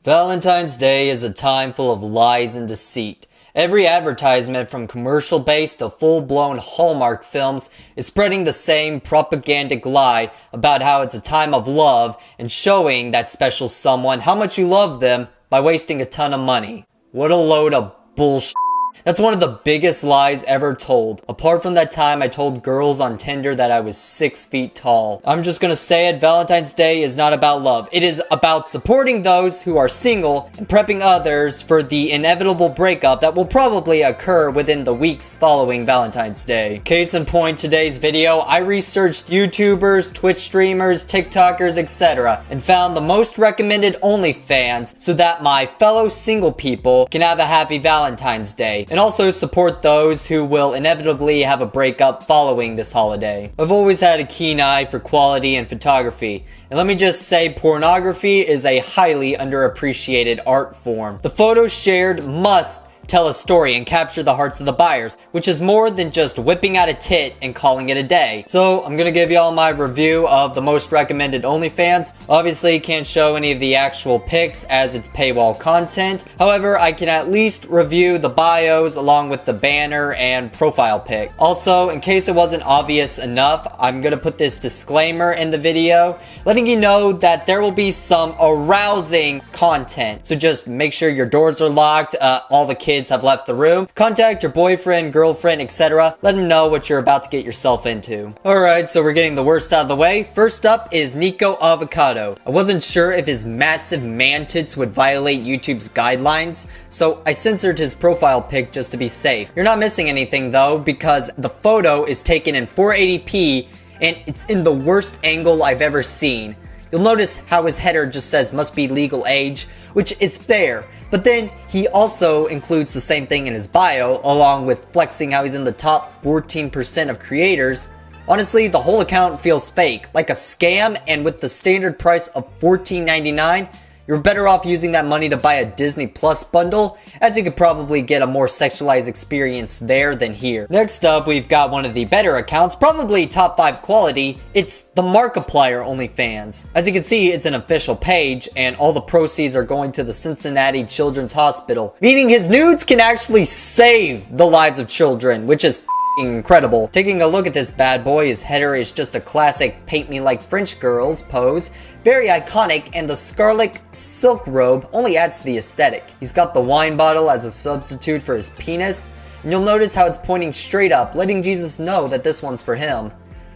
Valentine's Day is a time full of lies and deceit. Every advertisement from commercial-based to full-blown Hallmark films is spreading the same propagandic lie about how it's a time of love and showing that special someone how much you love them by wasting a ton of money. What a load of bullshit. That's one of the biggest lies ever told. Apart from that time I told girls on Tinder that I was 6 feet tall. I'm just gonna say it, Valentine's Day is not about love. It is about supporting those who are single and prepping others for the inevitable breakup that will probably occur within the weeks following Valentine's Day. Case in point, today's video, I researched YouTubers, Twitch streamers, TikTokers, etc. and found the most recommended OnlyFans so that my fellow single people can have a happy Valentine's Day. And also support those who will inevitably have a breakup following this holiday. I've always had a keen eye for quality and photography, and let me just say pornography is a highly underappreciated art form. The photos shared must tell a story and capture the hearts of the buyers, which is more than just whipping out a tit and calling it a day. So I'm gonna give y'all my review of the most recommended OnlyFans. Obviously can't show any of the actual pics as it's paywall content. However, I can at least review the bios along with the banner and profile pic. Also, in case it wasn't obvious enough, I'm gonna put this disclaimer in the video, letting you know that there will be some arousing content. So just make sure your doors are locked, all the kids have left the room. Contact your boyfriend, girlfriend, etc. Let them know what you're about to get yourself into. Alright, so we're getting the worst out of the way. First up is Nico Avocado. I wasn't sure if his massive man tits would violate YouTube's guidelines, so I censored his profile pic just to be safe. You're not missing anything though, because the photo is taken in 480p and it's in the worst angle I've ever seen. You'll notice how his header just says must be legal age, which is fair. But then he also includes the same thing in his bio, along with flexing how he's in the top 14% of creators. Honestly, the whole account feels fake, like a scam, and with the standard price of $14.99, you're better off using that money to buy a Disney Plus bundle, as you could probably get a more sexualized experience there than here. Next up, we've got one of the better accounts, probably top 5 quality. It's the Markiplier OnlyFans. As you can see, it's an official page, and all the proceeds are going to the Cincinnati Children's Hospital, meaning his nudes can actually save the lives of children, which is incredible. Taking a look at this bad boy, his header is just a classic paint me like French girls pose. Very iconic, and the scarlet silk robe only adds to the aesthetic. He's got the wine bottle as a substitute for his penis, and you'll notice how it's pointing straight up, letting Jesus know that this one's for him.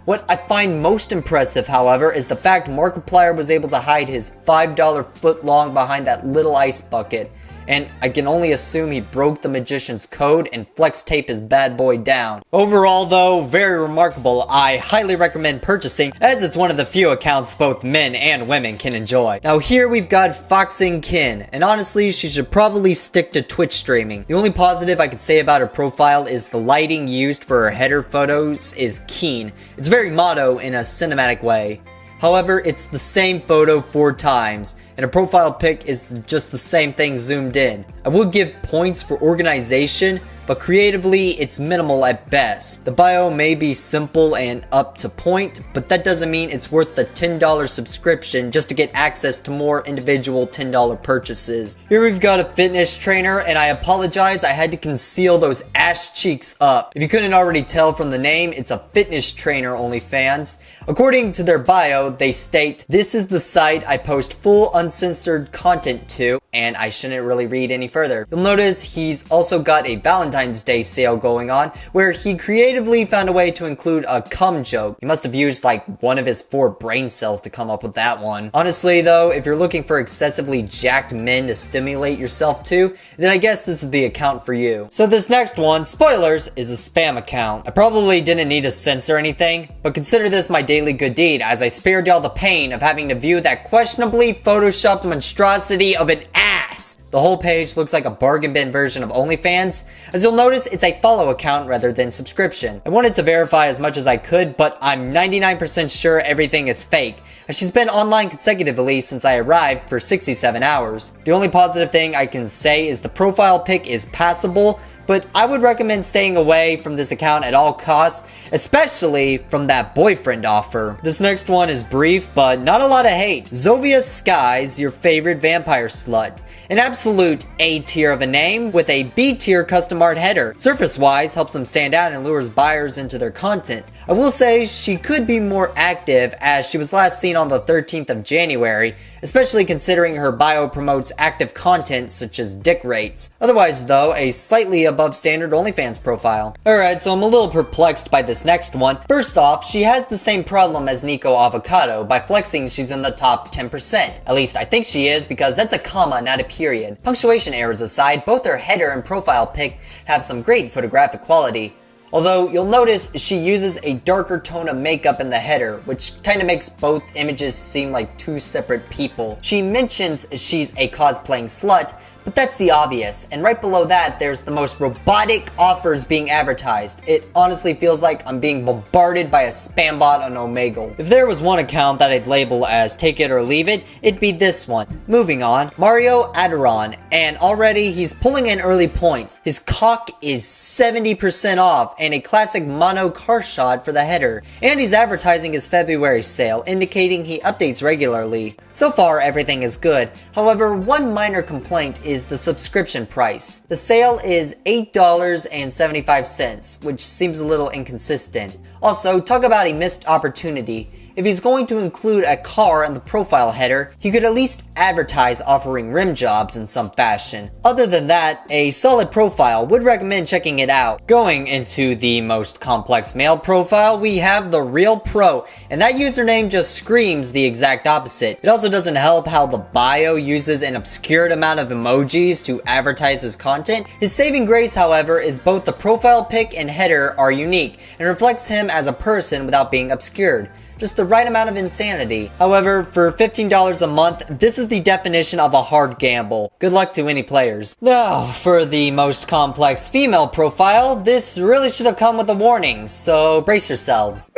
What I find most impressive, however, is the fact Markiplier was able to hide his $5 foot long behind that little ice bucket. And I can only assume he broke the magician's code and flex taped his bad boy down. Overall though, very remarkable. I highly recommend purchasing, as it's one of the few accounts both men and women can enjoy. Now here we've got Foxing Kin, and honestly she should probably stick to Twitch streaming. The only positive I could say about her profile is the lighting used for her header photos is keen. It's very motto in a cinematic way. However, it's the same photo 4 times, and a profile pic is just the same thing zoomed in. I would give points for organization, but creatively, it's minimal at best. The bio may be simple and up to point, but that doesn't mean it's worth the $10 subscription just to get access to more individual $10 purchases. Here we've got a fitness trainer, and I apologize, I had to conceal those ass cheeks up. If you couldn't already tell from the name, it's a fitness trainer OnlyFans. According to their bio, they state, "This is the site I post full uncensored content to," and I shouldn't really read any further. You'll notice he's also got a Valentine's Day sale going on, where he creatively found a way to include a cum joke. He must have used like one of his 4 brain cells to come up with that one. Honestly though, if you're looking for excessively jacked men to stimulate yourself to, then I guess this is the account for you. So this next one, spoilers, is a spam account. I probably didn't need to censor anything, but consider this my daily good deed, as I spared y'all the pain of having to view that questionably photoshopped monstrosity of an ass. The whole page looks like a bargain bin version of OnlyFans. As you'll notice, it's a follow account rather than subscription. I wanted to verify as much as I could, but I'm 99% sure everything is fake, as she's been online consecutively since I arrived for 67 hours. The only positive thing I can say is the profile pic is passable, but I would recommend staying away from this account at all costs, especially from that boyfriend offer. This next one is brief, but not a lot of hate. Zovia Sky's your favorite vampire slut. An absolute A tier of a name with a B tier custom art header. Surface wise, helps them stand out and lures buyers into their content. I will say she could be more active as she was last seen on the 13th of January, especially considering her bio promotes active content such as dick rates. Otherwise though, a slightly above standard OnlyFans profile. Alright, so I'm a little perplexed by this next one. First off, she has the same problem as Nico Avocado by flexing she's in the top 10%. At least I think she is, because that's a comma, not a period. Punctuation errors aside, both her header and profile pic have some great photographic quality. Although, you'll notice she uses a darker tone of makeup in the header, which kinda makes both images seem like two separate people. She mentions she's a cosplaying slut, but that's the obvious, and right below that, there's the most robotic offers being advertised. It honestly feels like I'm being bombarded by a spam bot on Omegle. If there was one account that I'd label as take it or leave it, it'd be this one. Moving on, Mario Aderon, and already he's pulling in early points. His cock is 70% off, and a classic mono car shot for the header. And he's advertising his February sale, indicating he updates regularly. So far, everything is good. However, one minor complaint is the subscription price. The sale is $8.75, which seems a little inconsistent. Also, talk about a missed opportunity. If he's going to include a car in the profile header, he could at least advertise offering rim jobs in some fashion. Other than that, a solid profile, would recommend checking it out. Going into the most complex male profile, we have the Real Pro, and that username just screams the exact opposite. It also doesn't help how the bio uses an obscured amount of emojis to advertise his content. His saving grace, however, is both the profile pic and header are unique, and reflects him as a person without being obscured. Just the right amount of insanity. However, for $15 a month, this is the definition of a hard gamble. Good luck to any players. Now, for the most complex female profile, this really should have come with a warning, so brace yourselves.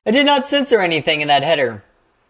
I did not censor anything in that header.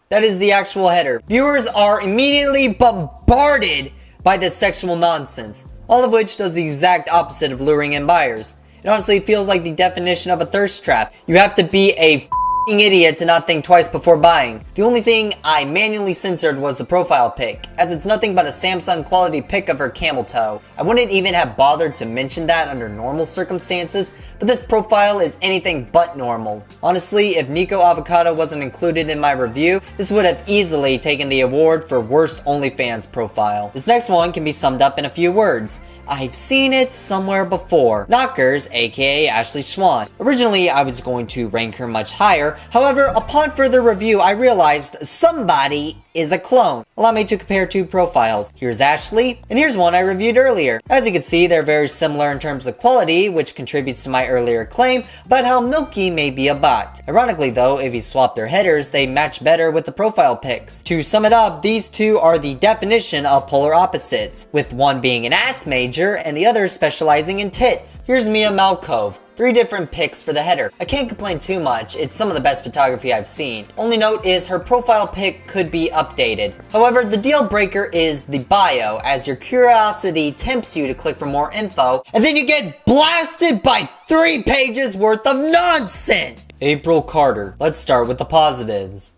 That is the actual header. Viewers are immediately bombarded by this sexual nonsense, all of which does the exact opposite of luring in buyers. It honestly feels like the definition of a thirst trap. You have to be a f***ing idiot to not think twice before buying. The only thing I manually censored was the profile pic, as it's nothing but a Samsung quality pic of her camel toe. I wouldn't even have bothered to mention that under normal circumstances, but this profile is anything but normal. Honestly, if Nico Avocado wasn't included in my review, this would have easily taken the award for worst OnlyFans profile. This next one can be summed up in a few words. I've seen it somewhere before. Knockers, aka Ashley Swan. Originally, I was going to rank her much higher. However, upon further review, I realized somebody is a clone. Allow me to compare two profiles. Here's Ashley, and here's one I reviewed earlier. As you can see, they're very similar in terms of quality, which contributes to my earlier claim about how Milky may be a bot. Ironically though, if you swap their headers, they match better with the profile pics. To sum it up, these two are the definition of polar opposites, with one being an ass major and the other specializing in tits. Here's Mia Malkov. 3 different pics for the header. I can't complain too much, it's some of the best photography I've seen. Only note is her profile pic could be updated. However, the deal breaker is the bio, as your curiosity tempts you to click for more info, and then you get blasted by 3 pages worth of nonsense! April Carter. Let's start with the positives.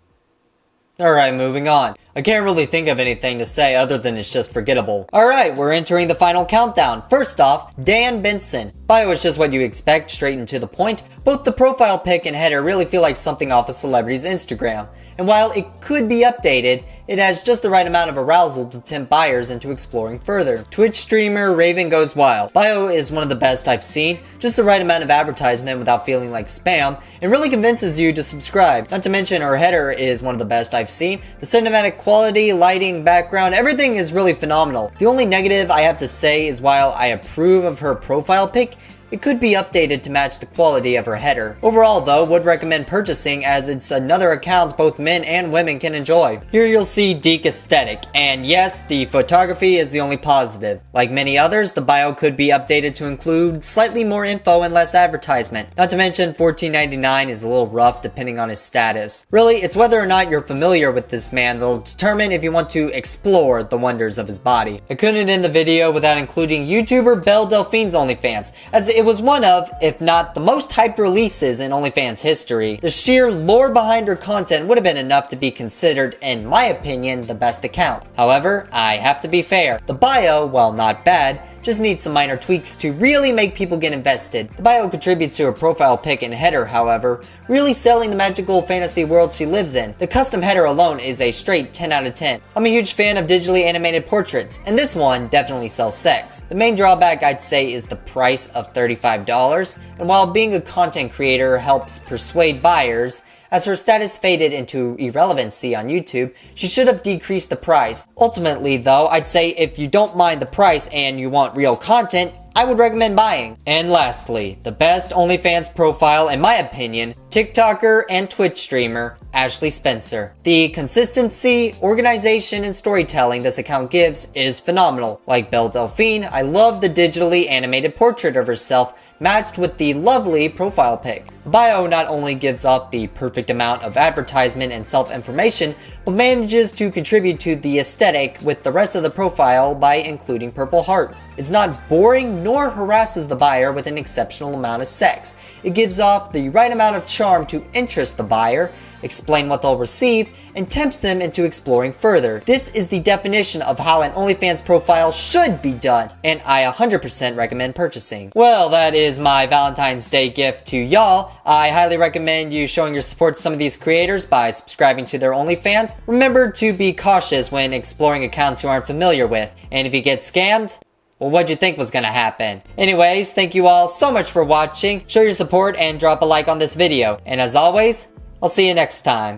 Alright, moving on. I can't really think of anything to say other than it's just forgettable. Alright, we're entering the final countdown. First off, Dan Benson. Bio is just what you expect, straight and to the point. Both the profile pic and header really feel like something off a celebrity's Instagram. And while it could be updated, it has just the right amount of arousal to tempt buyers into exploring further. Twitch streamer Raven Goes Wild. Bio is one of the best I've seen, just the right amount of advertisement without feeling like spam, and really convinces you to subscribe. Not to mention her header is one of the best I've seen. The cinematic quality, lighting, background, everything is really phenomenal. The only negative I have to say is while I approve of her profile pic, it could be updated to match the quality of her header. Overall though, would recommend purchasing as it's another account both men and women can enjoy. Here you'll see Deke Aesthetic, and yes, the photography is the only positive. Like many others, the bio could be updated to include slightly more info and less advertisement. Not to mention $14.99 is a little rough depending on his status. Really, it's whether or not you're familiar with this man that'll determine if you want to explore the wonders of his body. I couldn't end the video without including YouTuber Belle Delphine's OnlyFans, as it was one of, if not the most hyped releases in OnlyFans history. The sheer lore behind her content would have been enough to be considered, in my opinion, the best account. However, I have to be fair. The bio, while not bad, just needs some minor tweaks to really make people get invested. The bio contributes to her profile pic and header, however, really selling the magical fantasy world she lives in. The custom header alone is a straight 10 out of 10. I'm a huge fan of digitally animated portraits, and this one definitely sells sex. The main drawback I'd say is the price of $35, and while being a content creator helps persuade buyers, as her status faded into irrelevancy on YouTube, she should have decreased the price. Ultimately though, I'd say if you don't mind the price and you want real content, I would recommend buying. And lastly, the best OnlyFans profile in my opinion, TikToker and Twitch streamer, Ashley Spencer. The consistency, organization, and storytelling this account gives is phenomenal. Like Belle Delphine, I love the digitally animated portrait of herself matched with the lovely profile pic. The bio not only gives off the perfect amount of advertisement and self-information, but manages to contribute to the aesthetic with the rest of the profile by including purple hearts. It's not boring nor harasses the buyer with an exceptional amount of sex. It gives off the right amount of charm to interest the buyer, explain what they'll receive, and tempts them into exploring further. This is the definition of how an OnlyFans profile should be done, and I 100% recommend purchasing. Well, that is my Valentine's Day gift to y'all. I highly recommend you showing your support to some of these creators by subscribing to their OnlyFans. Remember to be cautious when exploring accounts you aren't familiar with, and if you get scammed, well, what'd you think was gonna happen? Anyways, thank you all so much for watching. Show your support and drop a like on this video. And as always, I'll see you next time.